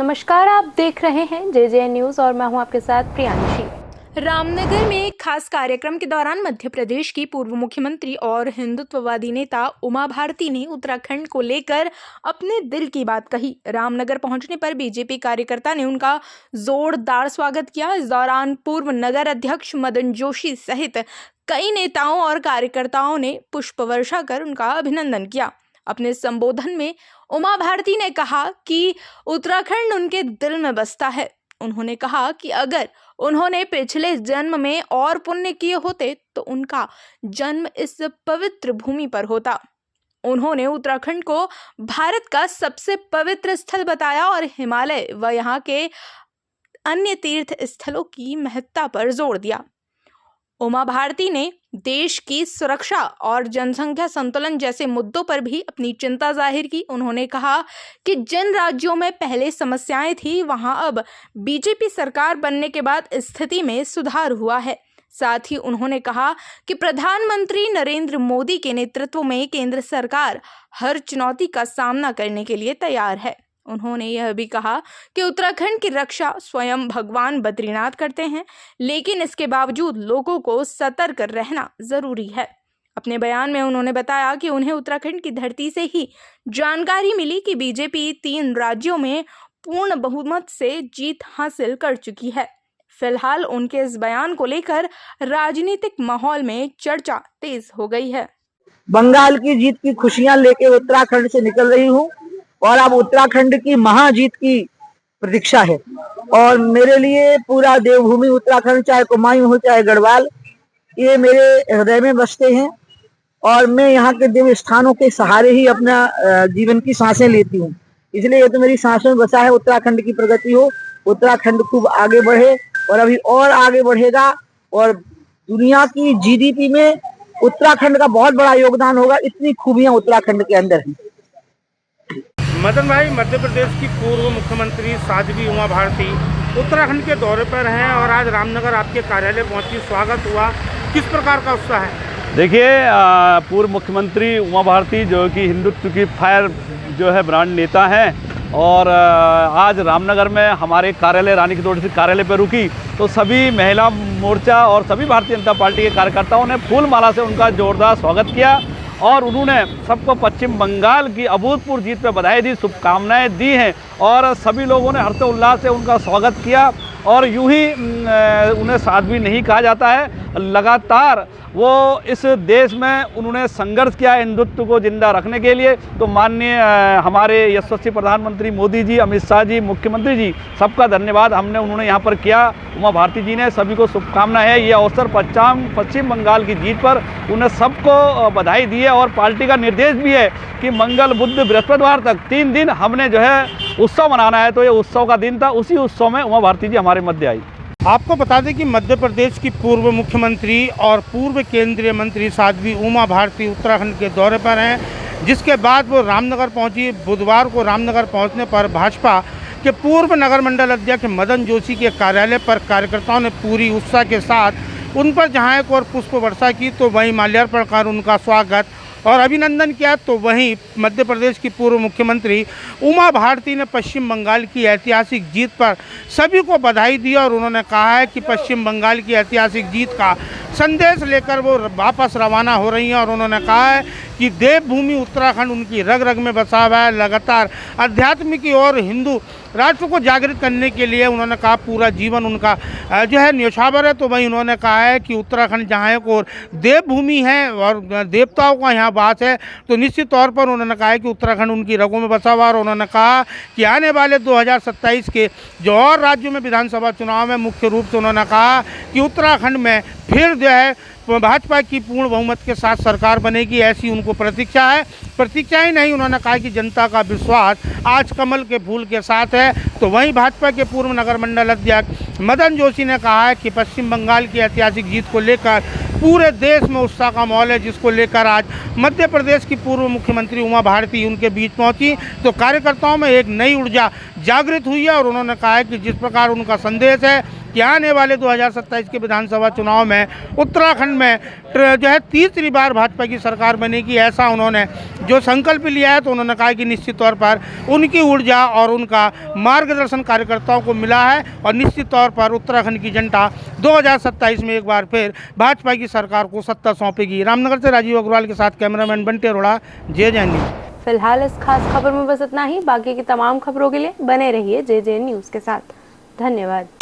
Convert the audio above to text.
नमस्कार, आप देख रहे हैं जे न्यूज़ और मैं हूं आपके साथ प्रियांशी। रामनगर में एक खास कार्यक्रम के दौरान मध्य प्रदेश की पूर्व मुख्यमंत्री और हिंदुत्ववादी नेता उमा भारती ने उत्तराखंड को लेकर अपने दिल की बात कही। रामनगर पहुंचने पर बीजेपी कार्यकर्ता ने उनका जोरदार स्वागत किया। इस दौरान पूर्व नगर अध्यक्ष मदन जोशी सहित कई नेताओं और कार्यकर्ताओं ने पुष्प वर्षा कर उनका अभिनंदन किया। अपने संबोधन में उमा भारती ने कहा कि उत्तराखंड उनके दिल में बसता है। उन्होंने कहा कि अगर उन्होंने पिछले जन्म में और पुण्य किए होते तो उनका जन्म इस पवित्र भूमि पर होता। उन्होंने उत्तराखंड को भारत का सबसे पवित्र स्थल बताया और हिमालय व यहाँ के अन्य तीर्थ स्थलों की महत्ता पर जोर दिया। उमा भारती ने देश की सुरक्षा और जनसंख्या संतुलन जैसे मुद्दों पर भी अपनी चिंता जाहिर की। उन्होंने कहा कि जिन राज्यों में पहले समस्याएं थी वहां अब बीजेपी सरकार बनने के बाद स्थिति में सुधार हुआ है। साथ ही उन्होंने कहा कि प्रधानमंत्री नरेंद्र मोदी के नेतृत्व में केंद्र सरकार हर चुनौती का सामना करने के लिए तैयार है। उन्होंने यह भी कहा कि उत्तराखंड की रक्षा स्वयं भगवान बद्रीनाथ करते हैं, लेकिन इसके बावजूद लोगों को सतर्क रहना जरूरी है। अपने बयान में उन्होंने बताया कि उन्हें उत्तराखंड की धरती से ही जानकारी मिली कि बीजेपी 3 राज्यों में पूर्ण बहुमत से जीत हासिल कर चुकी है। फिलहाल उनके इस बयान को लेकर राजनीतिक माहौल में चर्चा तेज हो गई है। बंगाल की जीत की खुशियां लेके उत्तराखंड से निकल रही हूँ और अब उत्तराखंड की महाजीत की प्रतीक्षा है। और मेरे लिए पूरा देवभूमि उत्तराखंड, चाहे कुमायूं हो चाहे गढ़वाल, ये मेरे हृदय में बसते हैं और मैं यहाँ के देव स्थानों के सहारे ही अपना जीवन की सांसें लेती हूँ। इसलिए ये तो मेरी सांसों में बसा है, उत्तराखंड की प्रगति हो, उत्तराखंड खूब आगे बढ़े और अभी और आगे बढ़ेगा और दुनिया की जीडीपी में उत्तराखंड का बहुत बड़ा योगदान होगा। इतनी खूबियां उत्तराखंड के अंदर हैं। मदन भाई, मध्य प्रदेश की पूर्व मुख्यमंत्री साध्वी उमा भारती उत्तराखंड के दौरे पर हैं और आज रामनगर आपके कार्यालय पहुंची, स्वागत हुआ, किस प्रकार का उत्साह है? देखिए, पूर्व मुख्यमंत्री उमा भारती जो कि हिंदुत्व की फायर जो है ब्रांड नेता हैं और आज रामनगर में हमारे कार्यालय रानी की तोड़ी से कार्यालय पर रुकी तो सभी महिला मोर्चा और सभी भारतीय जनता पार्टी के कार्यकर्ताओं ने फूल माला से उनका जोरदार स्वागत किया और उन्होंने सबको पश्चिम बंगाल की अभूतपूर्व जीत पर बधाई दी, शुभकामनाएं दी हैं और सभी लोगों ने हर्षोल्लास से उनका स्वागत किया। और यूं ही उन्हें साध्वी नहीं कहा जाता है, लगातार वो इस देश में उन्होंने संघर्ष किया हिंदुत्व को जिंदा रखने के लिए। तो माननीय हमारे यशस्वी प्रधानमंत्री मोदी जी, अमित शाह जी, मुख्यमंत्री जी, सबका धन्यवाद उन्होंने यहाँ पर किया। उमा भारती जी ने सभी को शुभकामनाएं है। ये अवसर पश्चिम बंगाल की जीत पर उन्हें सबको बधाई दी है और पार्टी का निर्देश भी है कि मंगल, बुध, बृहस्पतिवार तक 3 दिन हमने जो है उत्सव मनाना है। तो ये उत्सव का दिन था, उसी उत्सव में उमा भारती जी हमारे मध्य आई। आपको बता दें कि मध्य प्रदेश की पूर्व मुख्यमंत्री और पूर्व केंद्रीय मंत्री साध्वी उमा भारती उत्तराखंड के दौरे पर हैं, जिसके बाद वो रामनगर पहुंची। बुधवार को रामनगर पहुंचने पर भाजपा के पूर्व नगर मंडल अध्यक्ष मदन जोशी के कार्यालय पर कार्यकर्ताओं ने पूरी उत्साह के साथ उन पर जहां एक और पुष्प वर्षा की तो वहीं माल्यार्पण कर उनका स्वागत और अभिनंदन किया। तो वहीं मध्य प्रदेश की पूर्व मुख्यमंत्री उमा भारती ने पश्चिम बंगाल की ऐतिहासिक जीत पर सभी को बधाई दी और उन्होंने कहा है कि पश्चिम बंगाल की ऐतिहासिक जीत का संदेश लेकर वो वापस रवाना हो रही हैं और उन्होंने कहा है कि देवभूमि उत्तराखंड उनकी रग रग में बसा हुआ है। लगातार अध्यात्म की और हिंदू राष्ट्र को जागृत करने के लिए उन्होंने कहा पूरा जीवन उनका जो है न्योछावर है। तो वहीं उन्होंने कहा है कि उत्तराखंड जहाँ एक और देवभूमि है और देवताओं का यहाँ वास है, तो निश्चित तौर पर उन्होंने कहा है कि उत्तराखंड उनकी रगों में बसा हुआ। और उन्होंने कहा कि आने वाले 2027 के जो और राज्यों में विधानसभा चुनाव में मुख्य रूप से उन्होंने कहा कि उत्तराखंड में फिर जो है भाजपा की पूर्ण बहुमत के साथ सरकार बनेगी, ऐसी उनको प्रतीक्षा है। प्रतीक्षा ही नहीं, उन्होंने कहा कि जनता का विश्वास आज कमल के फूल के साथ है। तो वहीं भाजपा के पूर्व नगर मंडल अध्यक्ष मदन जोशी ने कहा है कि पश्चिम बंगाल की ऐतिहासिक जीत को लेकर पूरे देश में उत्साह का माहौल है, जिसको लेकर आज मध्य प्रदेश की पूर्व मुख्यमंत्री उमा भारती उनके बीच पहुंची तो कार्यकर्ताओं में एक नई ऊर्जा जागृत हुई है। और उन्होंने कहा है कि जिस प्रकार उनका संदेश है कि आने वाले 2027 के विधानसभा चुनाव में उत्तराखंड में जो है तीसरी बार भाजपा की सरकार बनेगी। ऐसा उन्होंने जो संकल्प लिया है, तो उन्होंने कहा कि निश्चित तौर पर उनकी ऊर्जा और उनका मार्गदर्शन कार्यकर्ताओं को मिला है और निश्चित तौर पर उत्तराखंड की जनता 2027 में एक बार फिर भाजपा की सरकार को सत्ता सौंपेगी। रामनगर से राजीव अग्रवाल के साथ कैमरामैन बंटी अरोड़ा, जे न्यूज़। फिलहाल इस खास खबर में बस इतना ही। बाकी की तमाम खबरों के लिए बने रहिए जे न्यूज़ के साथ। धन्यवाद।